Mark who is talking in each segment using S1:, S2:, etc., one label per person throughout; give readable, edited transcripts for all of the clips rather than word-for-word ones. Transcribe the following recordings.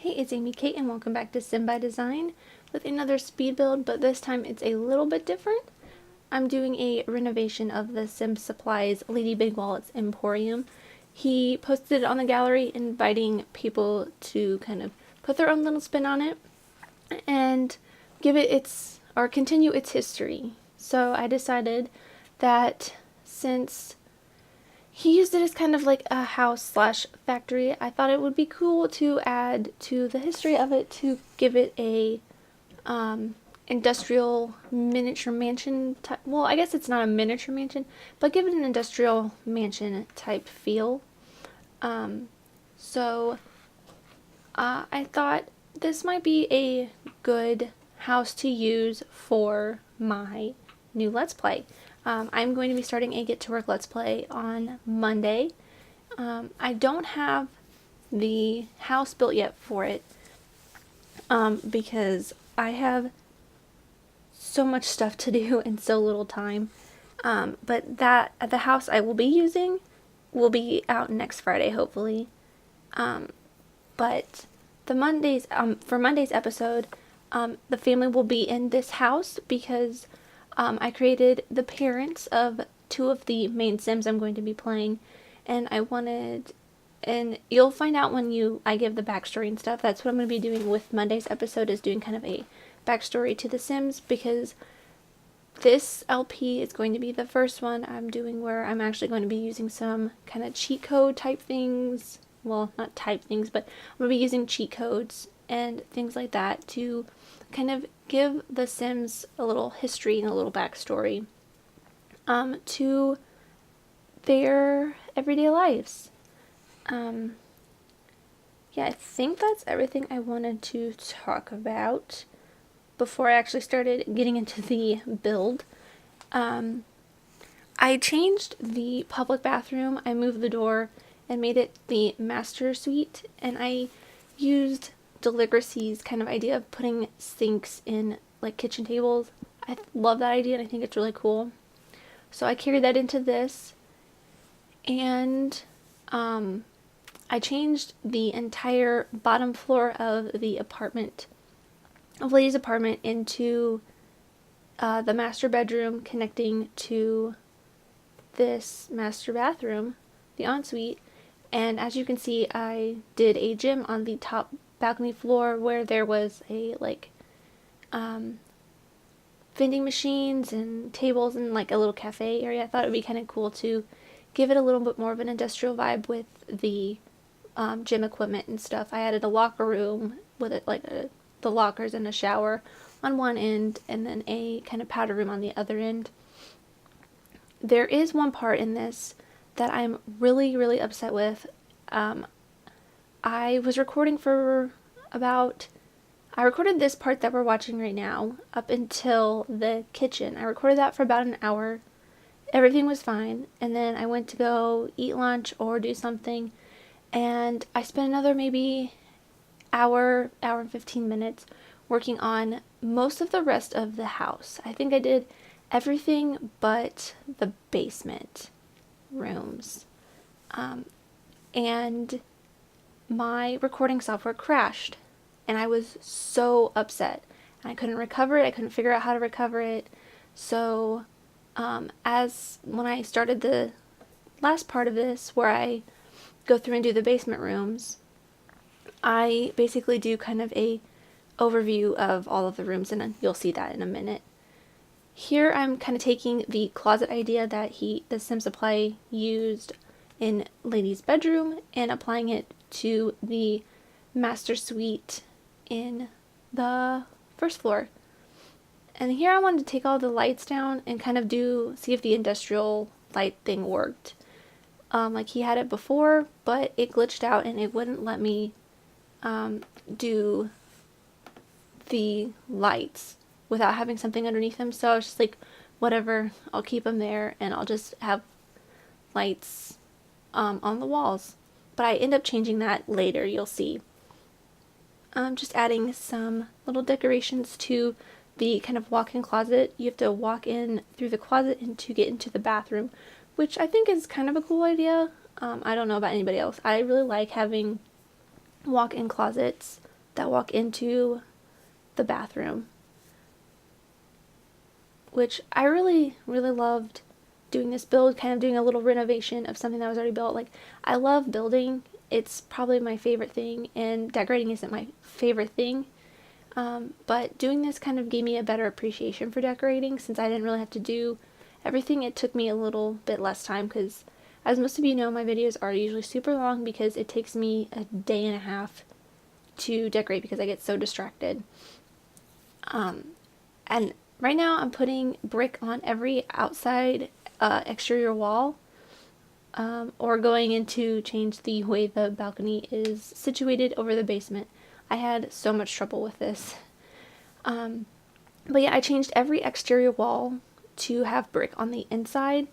S1: Hey, it's Amy Kate and welcome back to Sim by Design with another speed build, but this time it's a little bit different. I'm doing a renovation of the Sim Supplies Lady Big Wallet's Emporium. He posted it on the gallery inviting people to kind of put their own little spin on it and give it continue its history. So I decided that since he used it as kind of like a house slash factory, I thought it would be cool to add to the history of it to give it a industrial miniature mansion type. Well, I guess it's not a miniature mansion, but give it an industrial mansion type feel. So I thought this might be a good house to use for my new Let's Play. I'm going to be starting a Get to Work Let's Play on Monday. I don't have the house built yet for it because I have so much stuff to do in so little time. But the house I will be using will be out next Friday, hopefully. But for Monday's episode, the family will be in this house because I created the parents of two of the main Sims I'm going to be playing, and and you'll find out when I give the backstory and stuff. That's what I'm going to be doing with Monday's episode, is doing kind of a backstory to the Sims, because this LP is going to be the first one I'm doing where I'm actually going to be using some kind of cheat code type things. Well, not type things, but I'm going to be using cheat codes and things like that to kind of give the Sims a little history and a little backstory to their everyday lives. Yeah, I think that's everything I wanted to talk about before I actually started getting into the build. I changed the public bathroom. I moved the door and made it the master suite, and I used Deligracy's kind of idea of putting sinks in like kitchen tables. I love that idea and I think it's really cool. So I carried that into this, and I changed the entire bottom floor of the lady's apartment into the master bedroom connecting to this master bathroom, the ensuite. And as you can see, I did a gym on the top balcony floor where there was a vending machines and tables and like a little cafe area. I thought it would be kind of cool to give it a little bit more of an industrial vibe with the gym equipment and stuff. I added a locker room with it, the lockers and a shower on one end, and then a kind of powder room on the other end. There is one part in this that I'm really, really upset with. I was recording I recorded this part that we're watching right now up until the kitchen. I recorded that for about an hour. Everything was fine, and then I went to go eat lunch or do something, and I spent another maybe hour and 15 minutes working on most of the rest of the house. I think I did everything but the basement rooms. And my recording software crashed, and I was so upset. And I couldn't recover it. I couldn't figure out how to recover it. So as when I started the last part of this, where I go through and do the basement rooms, I basically do kind of a overview of all of the rooms, and you'll see that in a minute. Here I'm kind of taking the closet idea that the Sim Supply used in Lady's bedroom and applying it to the master suite in the first floor. And here I wanted to take all the lights down and kind of see if the industrial light thing worked. Like he had it before, but it glitched out and it wouldn't let me do the lights without having something underneath them. So I was just like, whatever, I'll keep them there and I'll just have lights on the walls. But I end up changing that later, you'll see. Just adding some little decorations to the kind of walk-in closet. You have to walk in through the closet and to get into the bathroom, which I think is kind of a cool idea. I don't know about anybody else. I really like having walk-in closets that walk into the bathroom, which I really, really loved doing this build, kind of doing a little renovation of something that was already built. Like, I love building. It's probably my favorite thing, and decorating isn't my favorite thing. But doing this kind of gave me a better appreciation for decorating, since I didn't really have to do everything. It took me a little bit less time, because as most of you know, my videos are usually super long because it takes me a day and a half to decorate because I get so distracted. And right now I'm putting brick on every outside exterior wall, or going in to change the way the balcony is situated over the basement. I had so much trouble with this. But yeah, I changed every exterior wall to have brick on the inside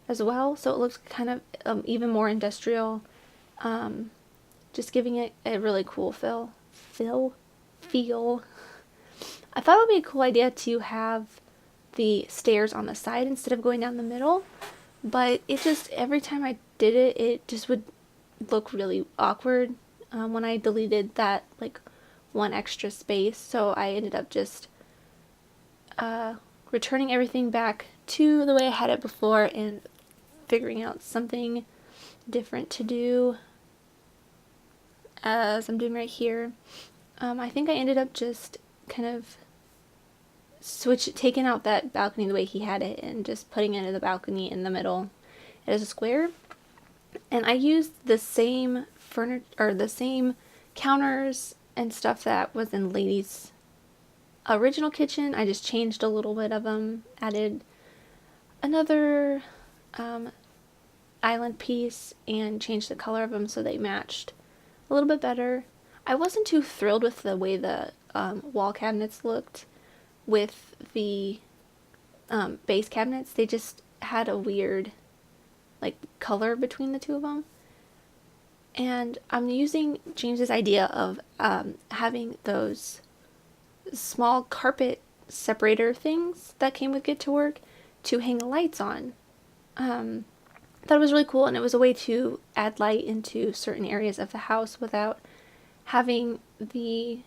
S1: as well, so it looks kind of even more industrial, just giving it a really cool feel. I thought it would be a cool idea to have the stairs on the side instead of going down the middle, but it just, every time I did it, it just would look really awkward when I deleted that like one extra space. So I ended up just returning everything back to the way I had it before and figuring out something different to do, as I'm doing right here. I think I ended up just kind of taking out that balcony the way he had it and just putting it in the balcony in the middle as a square. And I used the same furniture, or the same counters and stuff that was in Lady's original kitchen. I just changed a little bit of them, added another island piece, and changed the color of them so they matched a little bit better. I wasn't too thrilled with the way the wall cabinets looked with the base cabinets. They just had a weird like color between the two of them. And I'm using James's idea of having those small carpet separator things that came with Get to Work to hang lights on. That was really cool, and it was a way to add light into certain areas of the house without having the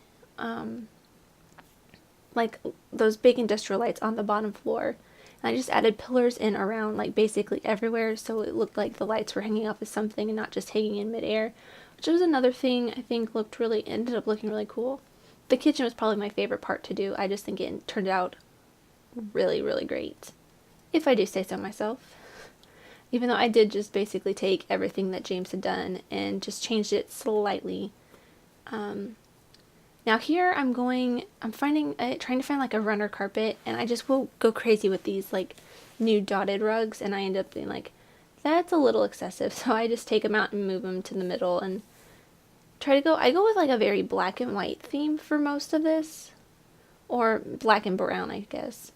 S1: like those big industrial lights on the bottom floor. And I just added pillars in around like basically everywhere, so it looked like the lights were hanging off of something and not just hanging in midair, which was another thing I think ended up looking really cool. The kitchen was probably my favorite part to do. I just think it turned out really, really great, if I do say so myself. Even though I did just basically take everything that James had done and just changed it slightly. Now here I'm trying to find like a runner carpet, and I just will go crazy with these like new dotted rugs, and I end up being like, that's a little excessive, so I just take them out and move them to the middle and I go with like a very black and white theme for most of this, or black and brown, I guess.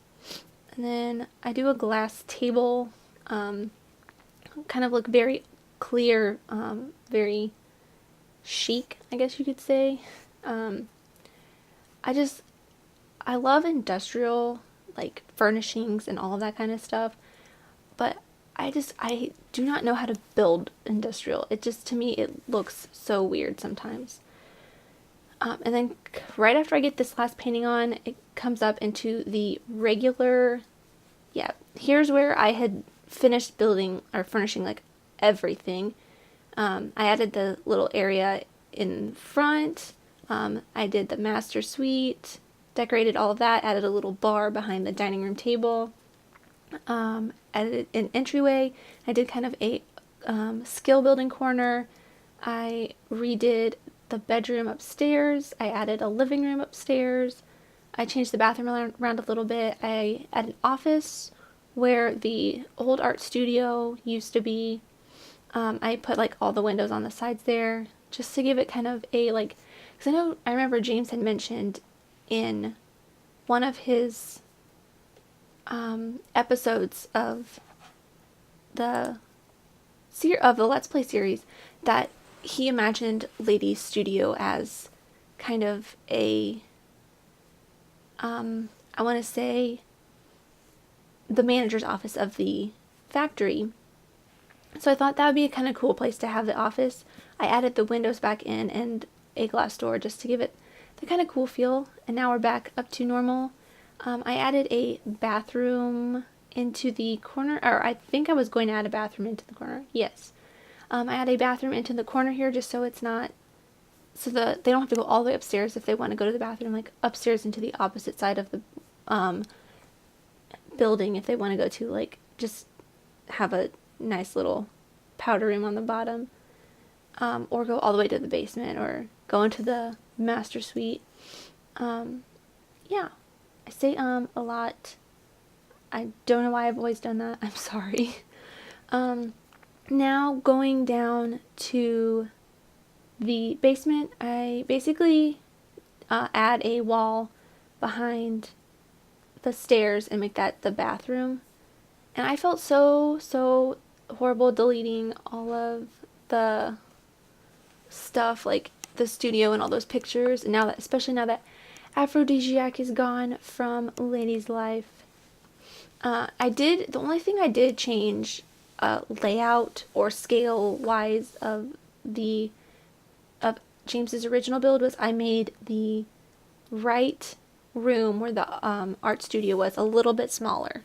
S1: And then I do a glass table, kind of look very clear, very chic, I guess you could say. I love industrial, like, furnishings and all of that kind of stuff, but I do not know how to build industrial. To me, it looks so weird sometimes. And then right after I get this last painting on, it comes up into the regular, here's where I had finished building or furnishing, like, everything. I added the little area in front. I did the master suite, decorated all of that, added a little bar behind the dining room table, added an entryway. I did kind of a skill building corner. I redid the bedroom upstairs. I added a living room upstairs. I changed the bathroom around a little bit. I added an office where the old art studio used to be. I put like all the windows on the sides there just to give it kind of a like, because I remember James had mentioned in one of his episodes of the Let's Play series that he imagined Lady's studio as kind of a I want to say the manager's office of the factory. So I thought that would be a kind of cool place to have the office. I added the windows back in and a glass door just to give it the kind of cool feel. And now we're back up to normal. I added a bathroom into the corner, or I think I was going to add a bathroom into the corner. Yes. I add a bathroom into the corner here just so it's not, so they don't have to go all the way upstairs if they want to go to the bathroom, like upstairs into the opposite side of the building if they want to go to, like, just have a nice little powder room on the bottom, or go all the way to the basement or go into the master suite. Yeah, I say a lot. I don't know why I've always done that. I'm sorry. Now going down to the basement, I basically add a wall behind the stairs and make that the bathroom. And I felt so horrible deleting all of the stuff, like the studio and all those pictures. And now that, especially now that Aphrodisiac is gone from Lady's life, the only thing I did change layout or scale wise of James's original build was I made the right room where the art studio was a little bit smaller.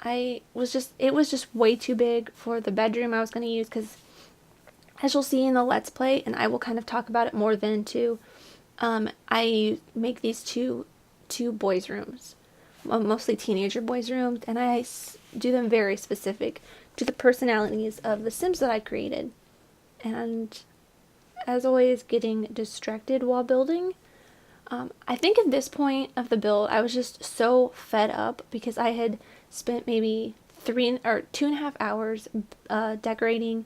S1: It was just way too big for the bedroom I was going to use, because as you'll see in the Let's Play, and I will kind of talk about it more then too, I make these two boys' rooms, mostly teenager boys' rooms, and I do them very specific to the personalities of the Sims that I created. And as always, getting distracted while building. I think at this point of the build, I was just so fed up because I had spent maybe 2.5 hours decorating,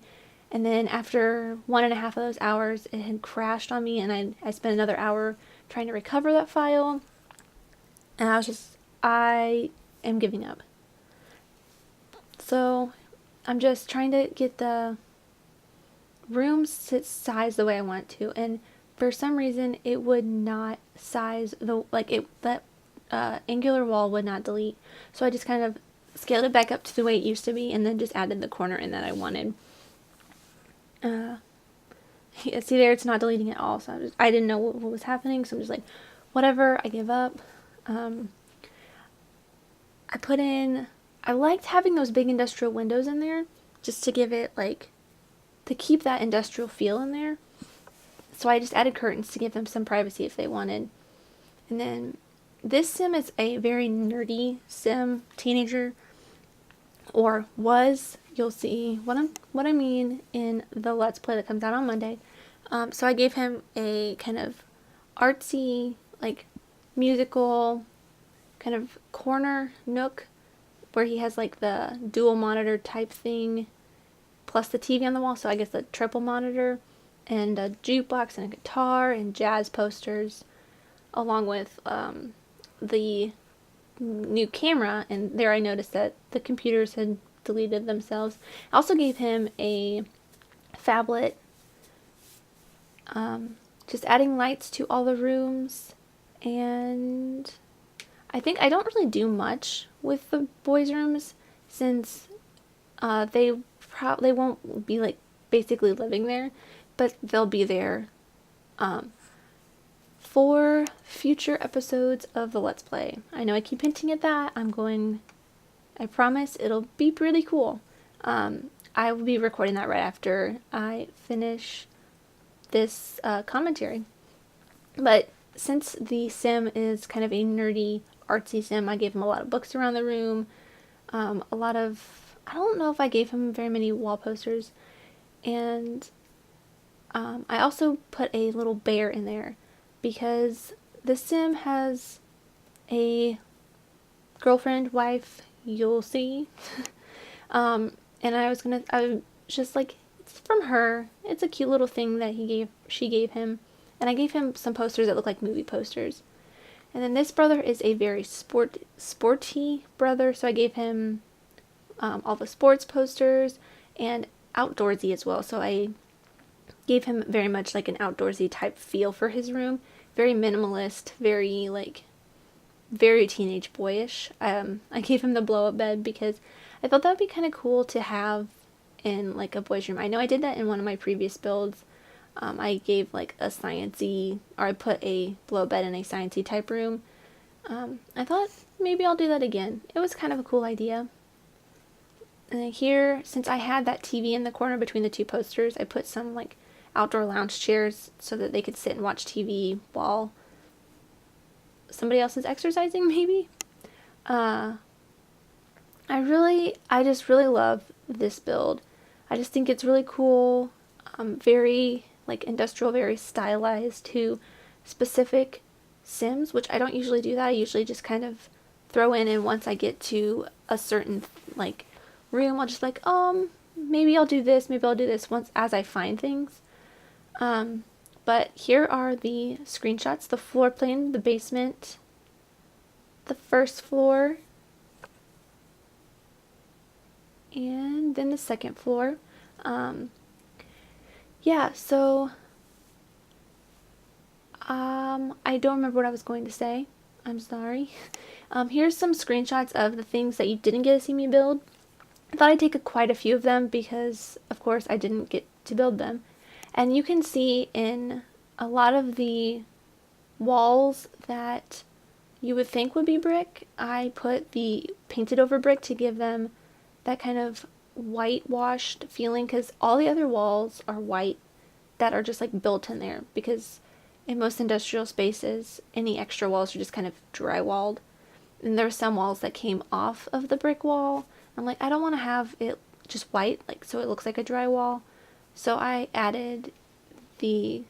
S1: and then after 1.5 of those hours, it had crashed on me, and I spent another hour trying to recover that file, and I am giving up. So I'm just trying to get the rooms to size the way I want to, and for some reason it would not size that angular wall would not delete. So I just kind of scaled it back up to the way it used to be, and then just added the corner in that I wanted. Yeah, see there, it's not deleting at all. So I didn't know what was happening, so I'm just like, whatever, I give up. I liked having those big industrial windows in there, just to give it, like, to keep that industrial feel in there. So I just added curtains to give them some privacy if they wanted. And then this sim is a very nerdy sim, teenager, or was. You'll see what I mean in the Let's Play that comes out on Monday. So I gave him a kind of artsy, like, musical kind of corner nook where he has, like, the dual monitor type thing plus the TV on the wall, so I guess a triple monitor, and a jukebox and a guitar and jazz posters, along with the new camera. And there I noticed that the computers had deleted themselves. I also gave him a phablet, just adding lights to all the rooms, and I think I don't really do much with the boys' rooms, since they won't be, like, basically living there, but they'll be there for future episodes of the Let's Play. I know I keep hinting at that. I promise it'll be really cool. I will be recording that right after I finish this commentary. But since the sim is kind of a nerdy, artsy sim, I gave him a lot of books around the room, I don't know if I gave him very many wall posters, and I also put a little bear in there because the sim has a girlfriend, wife, you'll see. And I was just like, it's from her. It's a cute little thing that she gave him. And I gave him some posters that look like movie posters. And then this brother is a very sporty brother, so I gave him all the sports posters and outdoorsy as well. So I gave him very much like an outdoorsy type feel for his room. Very minimalist, very teenage boyish. I gave him the blow-up bed because I thought that would be kind of cool to have in, like, a boy's room. I know I did that in one of my previous builds, I gave like a sciencey, or I put a blow bed in a sciencey type room. I thought maybe I'll do that again. It was kind of a cool idea. And then here, since I had that TV in the corner between the two posters, I put some like outdoor lounge chairs so that they could sit and watch TV while somebody else is exercising, maybe. I just really love this build. I just think it's really cool, very like industrial, very stylized to specific Sims, which I don't usually do that. I usually just kind of throw in, and once I get to a certain like room, I'll just like, maybe I'll do this, maybe I'll do this once as I find things. But here are the screenshots, the floor plan, the basement, the first floor, and then the second floor. Yeah, so I don't remember what I was going to say. I'm sorry. Here's some screenshots of the things that you didn't get to see me build. I thought I'd take quite a few of them because, of course, I didn't get to build them. And you can see in a lot of the walls that you would think would be brick, I put the painted over brick to give them that kind of whitewashed feeling, because all the other walls are white that are just like built in there, because in most industrial spaces any extra walls are just kind of drywalled, and there were some walls that came off of the brick wall. I'm like, I don't want to have it just white, like so it looks like a drywall, so I added the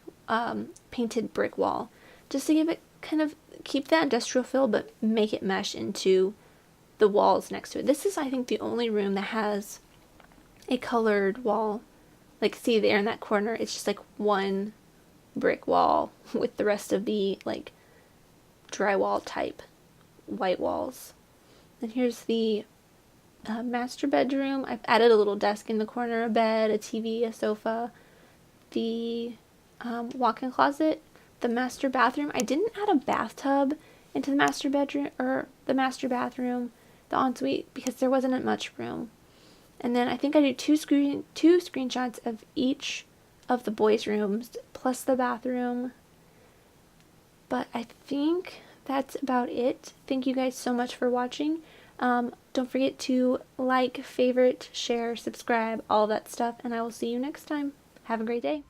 S1: painted brick wall just to give it kind of keep that industrial feel but make it mesh into the walls next to it. This is, I think, the only room that has a colored wall. Like, see there in that corner, it's just like one brick wall with the rest of the like drywall type white walls. And here's the master bedroom. I've added a little desk in the corner, a bed, a TV, a sofa, the walk-in closet, the master bathroom. I didn't add a bathtub into the master bedroom or the master bathroom, the ensuite, because there wasn't much room. And then I think I did two screenshots of each of the boys' rooms plus the bathroom. But I think that's about it. Thank you guys so much for watching. Don't forget to like, favorite, share, subscribe, all that stuff, and I will see you next time. Have a great day.